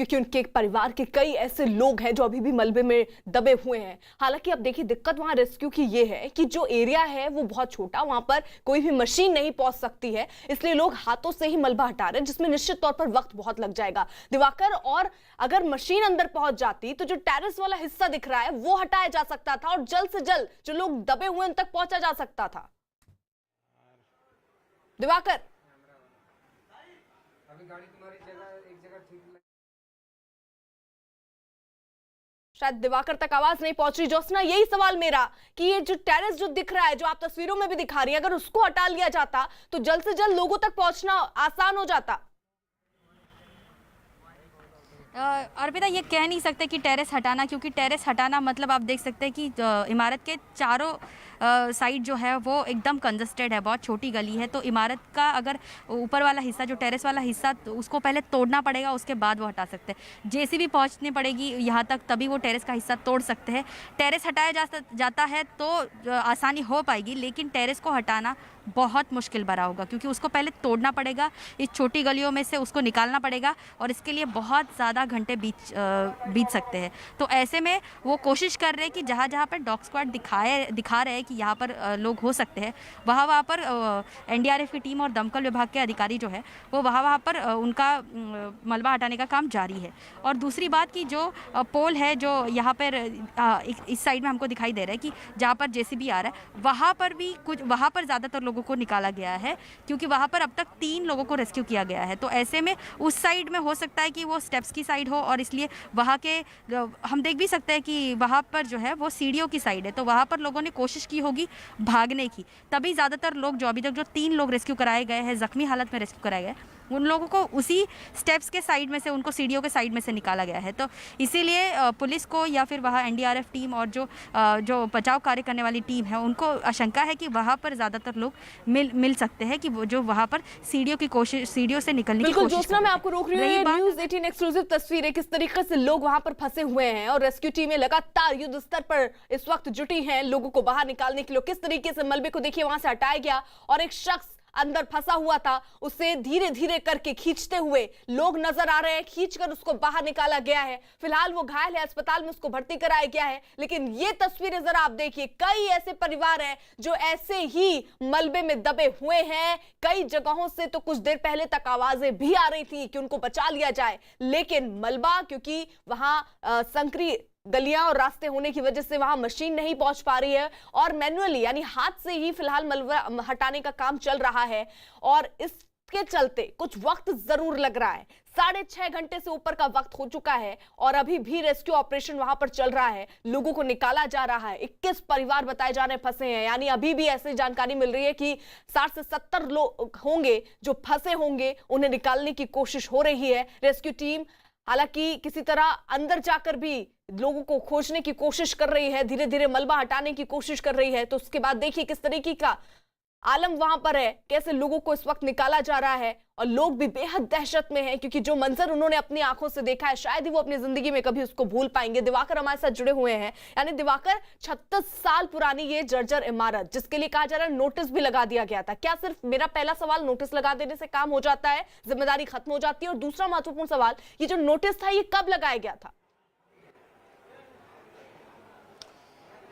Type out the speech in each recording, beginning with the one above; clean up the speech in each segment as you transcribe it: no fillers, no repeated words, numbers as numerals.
क्योंकि उनके परिवार के कई ऐसे लोग हैं जो अभी भी मलबे में दबे हुए हैं। हालांकि अब देखिए दिक्कत वहां रेस्क्यू की ये है कि जो एरिया है वो बहुत छोटा, वहां पर कोई भी मशीन नहीं पहुंच सकती है, इसलिए लोग हाथों से ही मलबा हटा रहे हैं, जिसमें निश्चित तौर पर वक्त बहुत लग जाएगा दिवाकर। और अगर मशीन अंदर पहुंच जाती तो जो टेरेस वाला हिस्सा दिख रहा है वो हटाया जा सकता था और जल्द से जल्द जो लोग दबे हुए उन तक पहुंचा जा सकता था। दिवाकर, अभी गाड़ी तुम्हारी एक जगह ठीक शायद दिवाकर तक आवाज नहीं पहुंच रही। ज्योत्सना, यही सवाल मेरा कि ये जो टेरेस जो दिख रहा है, जो आप तस्वीरों में भी दिखा रही है, अगर उसको हटा लिया जाता तो जल्द से जल्द लोगों तक पहुंचना आसान हो जाता। अर्पिता, ये कह नहीं सकते कि टेरेस हटाना, क्योंकि टेरेस हटाना मतलब आप देख सकते हैं कि इमारत के चारों साइड जो है वो एकदम कंजस्टेड है, बहुत छोटी गली है। तो इमारत का अगर ऊपर वाला हिस्सा, जो टेरेस वाला हिस्सा, तो उसको पहले तोड़ना पड़ेगा, उसके बाद वो हटा सकते हैं। जेसीबी पहुंचनी पड़ेगी यहाँ तक, तभी वो टेरेस का हिस्सा तोड़ सकते हैं। टेरेस हटाया जाता है तो आसानी हो पाएगी, लेकिन टेरेस को हटाना बहुत मुश्किल भरा होगा, क्योंकि उसको पहले तोड़ना पड़ेगा, इस छोटी गलियों में से उसको निकालना पड़ेगा, और इसके लिए बहुत ज़्यादा घंटे बीत सकते हैं। तो ऐसे में वो कोशिश कर रहे हैं कि जहाँ जहाँ पर डॉग स्क्वाड दिखा रहे हैं कि यहाँ पर लोग हो सकते हैं, वहाँ पर एनडीआरएफ की टीम और दमकल विभाग के अधिकारी जो है वो वहाँ पर उनका मलबा हटाने का काम जारी है। और दूसरी बात कि जो पोल है जो यहाँ पर इस साइड में हमको दिखाई दे रहा है कि जहाँ पर जेसीबी आ रहा है, वहाँ पर भी वहाँ पर ज़्यादातर लोगों को निकाला गया है, क्योंकि वहाँ पर अब तक 3 लोगों को रेस्क्यू किया गया है। तो ऐसे में उस साइड में हो सकता है कि वो स्टेप्स की साइड हो, और इसलिए वहाँ के हम देख भी सकते हैं कि वहाँ पर जो है वो सीढ़ियों की साइड है, तो वहाँ पर लोगों ने कोशिश की होगी भागने की, तभी ज़्यादातर लोग जो अभी तक जो 3 लोग रेस्क्यू कराए गए हैं, ज़ख्मी हालत में रेस्क्यू कराए गए, उन लोगों को उसी स्टेप्स के साइड में से, उनको सीढ़ियों के साइड में से निकाला गया है। तो इसीलिए पुलिस को या फिर वहाँ एनडीआरएफ टीम और जो बचाव कार्य करने वाली टीम है, उनको आशंका है कि वहाँ पर ज़्यादातर लोग मिल सकते हैं, कि वो जो वहाँ पर सीढ़ियों से निकलने की कोशिश। ज्योत्सना, मैं आपको रोक रही हूँ। न्यूज़ 18 एक्सक्लूसिव तस्वीरें किस तरीके से लोग वहां पर फंसे हुए हैं और रेस्क्यू टीमें लगातार युद्ध स्तर पर इस वक्त जुटी हैं लोगों को बाहर निकालने के लिए। किस तरीके से मलबे को देखिए वहां से हटाया गया और एक शख्स अंदर फंसा हुआ था, उसे धीरे धीरे करके खींचते हुए लोग नजर आ रहे हैं, खींचकर उसको बाहर निकाला गया है। फिलहाल वो घायल है, अस्पताल में उसको भर्ती कराया गया है। लेकिन ये तस्वीरें जरा आप देखिए, कई ऐसे परिवार हैं जो ऐसे ही मलबे में दबे हुए हैं। कई जगहों से तो कुछ देर पहले तक आवाजें भी आ रही थी कि उनको बचा लिया जाए, लेकिन मलबा, क्योंकि वहां संकरी गलियां और रास्ते होने की वजह से वहां मशीन नहीं पहुंच पा रही है और मैन्युअली यानी हाथ से ही फिलहाल मलबा हटाने का काम चल रहा है। और इसके चलते कुछ वक्त जरूर लग रहा है, 6.5 घंटे से ऊपर का वक्त हो चुका है और अभी भी रेस्क्यू ऑपरेशन वहां पर चल रहा है, लोगों को निकाला जा रहा है। 21 परिवार बताए जा रहे हैं फंसे हैं, यानी अभी भी ऐसी जानकारी मिल रही है कि 60 से 70 लोग होंगे जो फंसे होंगे, उन्हें निकालने की कोशिश हो रही है। रेस्क्यू टीम हालांकि किसी तरह अंदर जाकर भी लोगों को खोजने की कोशिश कर रही है, धीरे धीरे मलबा हटाने की कोशिश कर रही है। तो उसके बाद देखिए किस तरीके का आलम वहां पर है, कैसे लोगों को इस वक्त निकाला जा रहा है और लोग भी बेहद दहशत में हैं, क्योंकि जो मंजर उन्होंने अपनी आंखों से देखा है शायद ही वो अपनी जिंदगी में कभी उसको भूल पाएंगे। दिवाकर हमारे साथ जुड़े हुए हैं। यानी दिवाकर, 36 साल पुरानी ये जर्जर इमारत, जिसके लिए कहा जा रहा है नोटिस भी लगा दिया गया था, क्या सिर्फ, मेरा पहला सवाल, नोटिस लगा देने से काम हो जाता है, जिम्मेदारी खत्म हो जाती है? और दूसरा महत्वपूर्ण सवाल, ये जो नोटिस था ये कब लगाया गया था?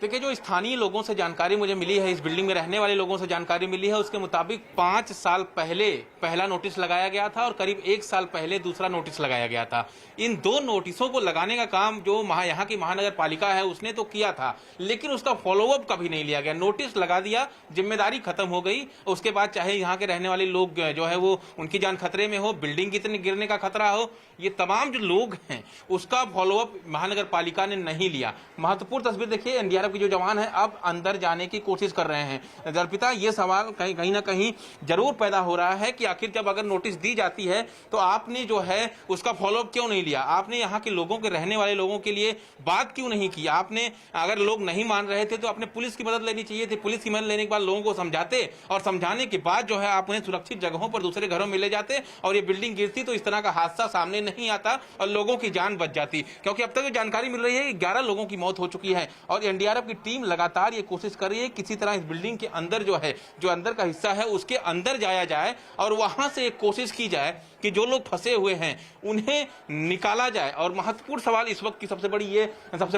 देखिए, जो स्थानीय लोगों से जानकारी मुझे मिली है, इस बिल्डिंग में रहने वाले लोगों से जानकारी मिली है, उसके मुताबिक 5 साल पहले पहला नोटिस लगाया गया था और करीब 1 साल पहले दूसरा नोटिस लगाया गया था। इन 2 नोटिसों को लगाने का काम जो यहाँ की महानगर पालिका है उसने तो किया था, लेकिन उसका फॉलोअप कभी नहीं लिया गया। नोटिस लगा दिया, जिम्मेदारी खत्म हो गई, उसके बाद चाहे यहाँ के रहने वाले लोग जो है वो उनकी जान खतरे में हो, बिल्डिंग कितने गिरने का खतरा हो, ये तमाम जो लोग हैं उसका फॉलोअप महानगर पालिका ने नहीं लिया। महत्वपूर्ण तस्वीर देखिए, एनडीआरएफ के जो जवान हैं अब अंदर जाने की कोशिश कर रहे हैं। अर्पिता, ये सवाल कहीं ना कहीं जरूर पैदा हो रहा है कि आखिर जब अगर नोटिस दी जाती है तो आपने जो है उसका फॉलोअप क्यों नहीं लिया? आपने यहाँ के लोगों के, रहने वाले लोगों के लिए बात क्यों नहीं की? आपने, अगर लोग नहीं मान रहे थे तो आपने पुलिस की मदद लेनी चाहिए थी। पुलिस की मदद लेने के बाद लोगों को समझाते और समझाने के बाद जो है आप उन्हें सुरक्षित जगहों पर दूसरे घरों में ले जाते और ये बिल्डिंग गिरती तो इस तरह का हादसा सामने नहीं आता और लोगों की जान बच जाती। क्योंकि अब तक जो जानकारी मिल रही है 11 लोगों की मौत हो चुकी है और एनडीआरएफ की टीम लगातार ये कोशिश कर रही है किसी तरह इस बिल्डिंग के अंदर जो है, जो अंदर का हिस्सा है उसके अंदर जाया जाए और वहां से एक कोशिश की जाए कि जो लोग फंसे हुए हैं उन्हें निकाला जाए। और महत्वपूर्ण सवाल इस वक्त की सबसे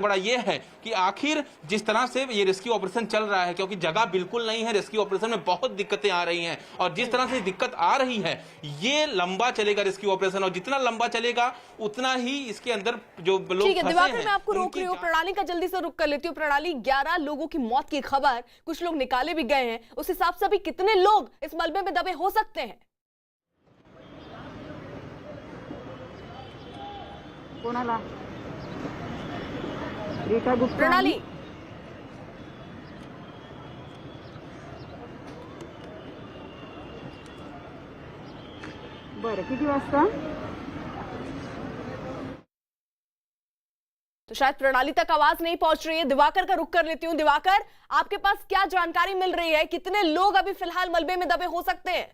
बड़ा ये है कि आखिर जिस तरह से ये रेस्क्यू ऑपरेशन चल रहा है, क्योंकि जगह बिल्कुल नहीं है, रेस्क्यू ऑपरेशन में बहुत दिक्कतें आ रही हैं, और जिस तरह से दिक्कत आ रही है ये लंबा चलेगा रेस्क्यू ऑपरेशन, और जितना लंबा चलेगा उतना ही इसके अंदर जो लोग ठीक है फंसे दिवाकर, हैं, मैं आपको रोक उनकी रही हूँ, प्रणाली का जल्दी से रुक कर लेती हूँ। प्रणाली, 11 लोगों की मौत की खबर, कुछ लोग निकाले भी गए हैं, उस हिसाब से अभी कितने लोग इस मलबे में दबे हो सकते हैं? कोणाला रीटा गुप्ता प्रणाली, बरं किती वाजता? तो शायद प्रणाली तक आवाज नहीं पहुंच रही है। दिवाकर का रुख कर लेती हूं। दिवाकर, आपके पास क्या जानकारी मिल रही है, कितने लोग अभी फिलहाल मलबे में दबे हो सकते हैं?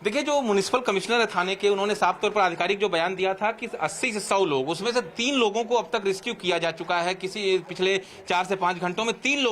देखिए, जो म्युनिसिपल कमिश्नर है थाने के, उन्होंने साफ तौर पर आधिकारिक जो बयान दिया था कि 80 से 100 लोग, उसमें से 3 लोगों को अब तक रेस्क्यू किया जा चुका है। किसी पिछले 4 से 5 घंटों में 3 लोगों